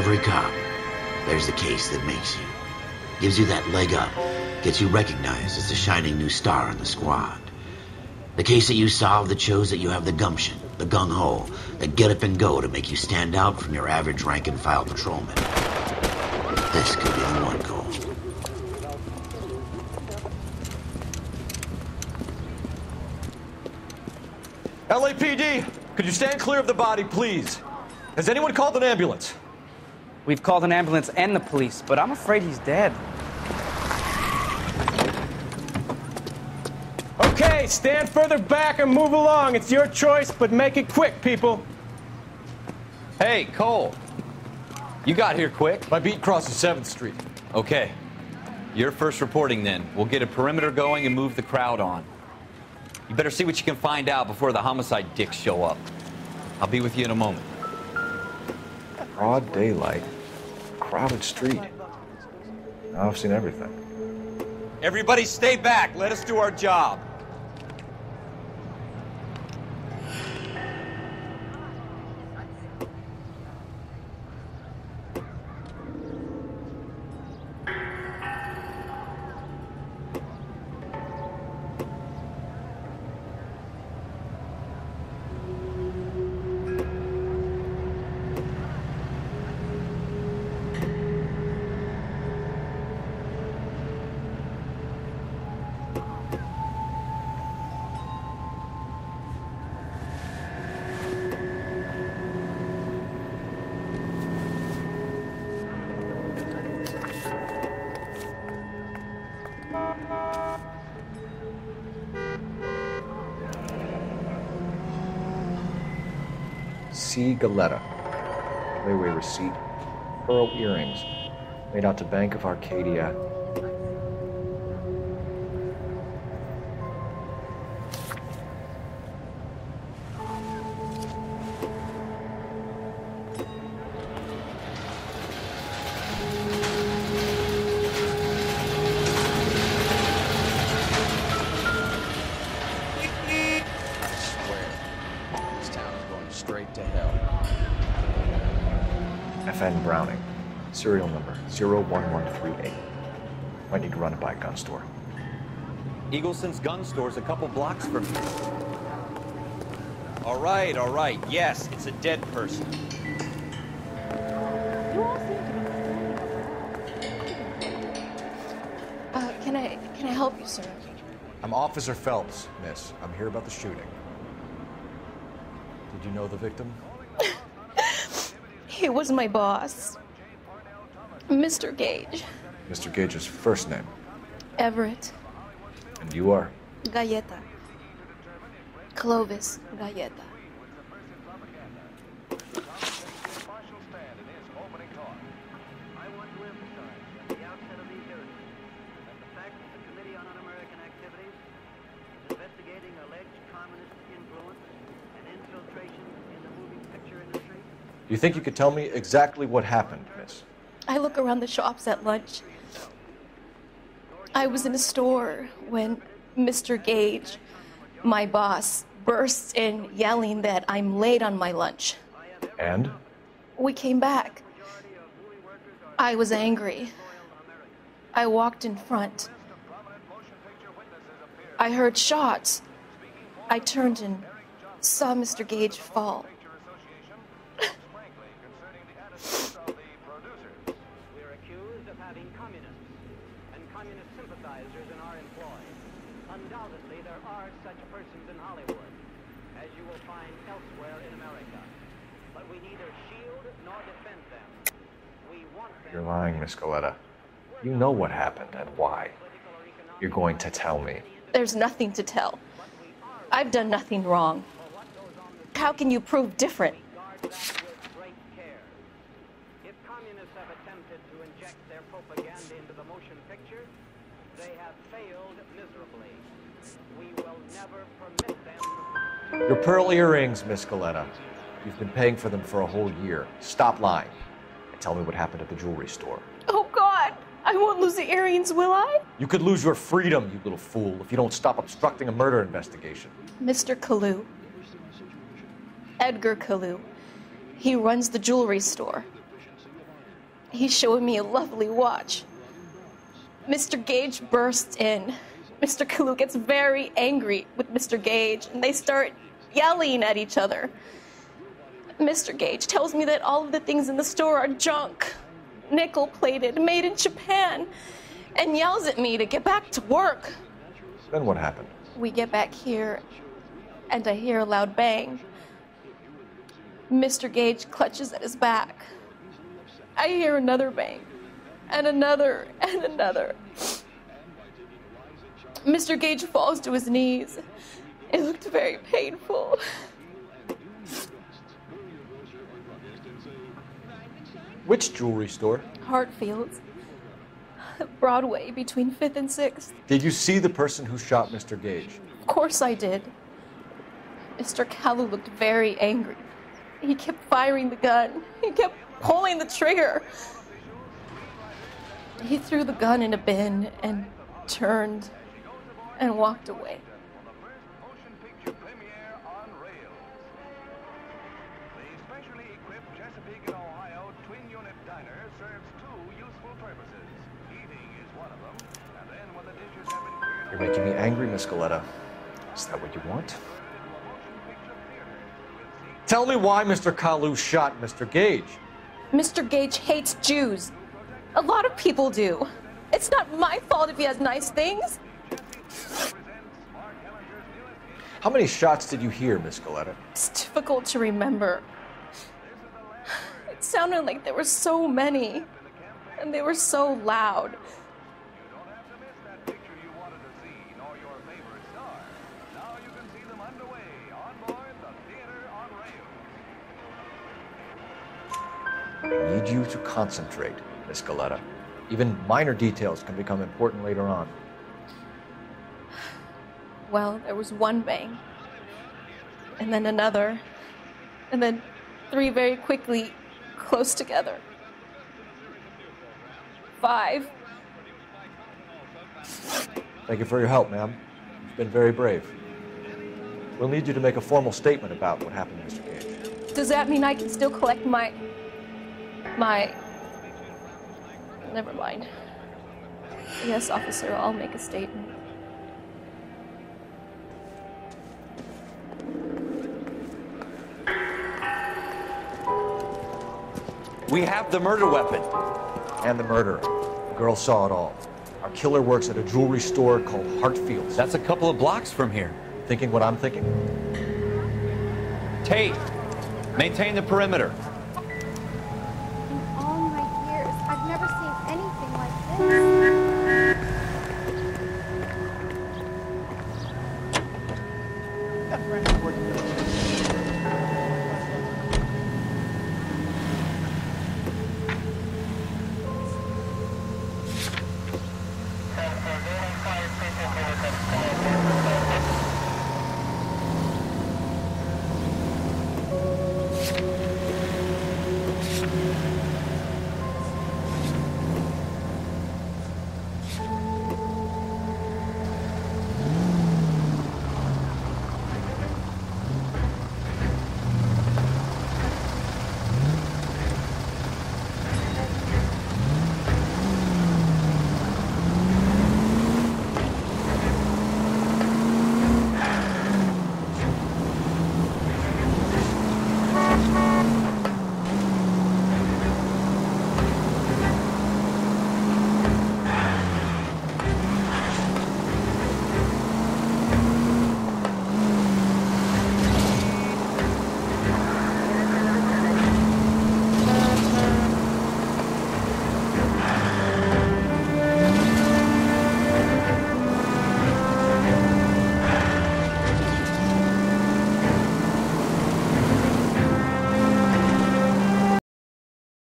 every cop, there's the case that makes you. Gives you that leg up, gets you recognized as the shining new star in the squad. The case that you solve that shows that you have the gumption, the gung-ho, the get up and go to make you stand out from your average rank-and-file patrolman. This could be the one goal. LAPD, could you stand clear of the body, please? Has anyone called an ambulance? We've called an ambulance and the police, but I'm afraid he's dead. Okay, stand further back and move along. It's your choice, but make it quick, people. Hey, Cole. You got here quick. My beat crosses 7th Street. Okay. You're first reporting then. We'll get a perimeter going and move the crowd on. You better see what you can find out before the homicide dicks show up. I'll be with you in a moment. Broad daylight, crowded street. Now I've seen everything. Everybody stay back. Let us do our job. C. Galetta. Layaway receipt. Pearl earrings. Made out to Bank of Arcadia. FN Browning. Serial number 01138. Might need to run it by a gun store. Eagleson's gun store's a couple blocks from here. All right. Yes, it's a dead person. Can I help you, sir? I'm Officer Phelps, miss. I'm here about the shooting. Did you know the victim? He was my boss, Mr. Gage. Mr. Gage's first name. Everett. And you are? Galleta. Clovis Galleta. Do you think you could tell me exactly what happened, miss? I look around the shops at lunch. I was in a store when Mr. Gage, my boss, bursts in yelling that I'm late on my lunch. And? We came back. I was angry. I walked in front. I heard shots. I turned and saw Mr. Gage fall. You're lying, Miss Galetta. You know what happened and why. You're going to tell me. There's nothing to tell. I've done nothing wrong. How can you prove different? Your pearl earrings, Miss Galetta. You've been paying for them for a whole year. Stop lying. And tell me what happened at the jewelry store. Oh, God! I won't lose the earrings, will I? You could lose your freedom, you little fool, if you don't stop obstructing a murder investigation. Mr. Kalu. Edgar Kalu. He runs the jewelry store. He's showing me a lovely watch. Mr. Gage bursts in. Mr. Kalu gets very angry with Mr. Gage, and they start yelling at each other. Mr. Gage tells me that all of the things in the store are junk, nickel-plated, made in Japan, and yells at me to get back to work. Then what happened? We get back here, and I hear a loud bang. Mr. Gage clutches at his back. I hear another bang, and another, and another. Mr. Gage falls to his knees. It looked very painful. Which jewelry store? Hartfield's. Broadway, between 5th and 6th. Did you see the person who shot Mr. Gage? Of course I did. Mr. Kalu looked very angry. He kept firing the gun. He kept pulling the trigger. He threw the gun in a bin and turned and walked away. You're making me angry, Miss Goleta. Is that what you want? Tell me why Mr. Kalu shot Mr. Gage. Mr. Gage hates Jews. A lot of people do. It's not my fault if he has nice things. How many shots did you hear, Miss Goleta? It's difficult to remember. It sounded like there were so many, and they were so loud. I need you to concentrate, Miss Goleta. Even minor details can become important later on. Well, there was one bang, and then another, and then 3 very quickly, close together. 5. Thank you for your help, ma'am. You've been very brave. We'll need you to make a formal statement about what happened to Mr. Gage. Does that mean I can still collect my... Never mind. Yes, officer, I'll make a statement. We have the murder weapon. And the murderer. The girl saw it all. Our killer works at a jewelry store called Hartfield's. That's a couple of blocks from here. Thinking what I'm thinking? Tate, maintain the perimeter. In all my years, I've never seen anything like this.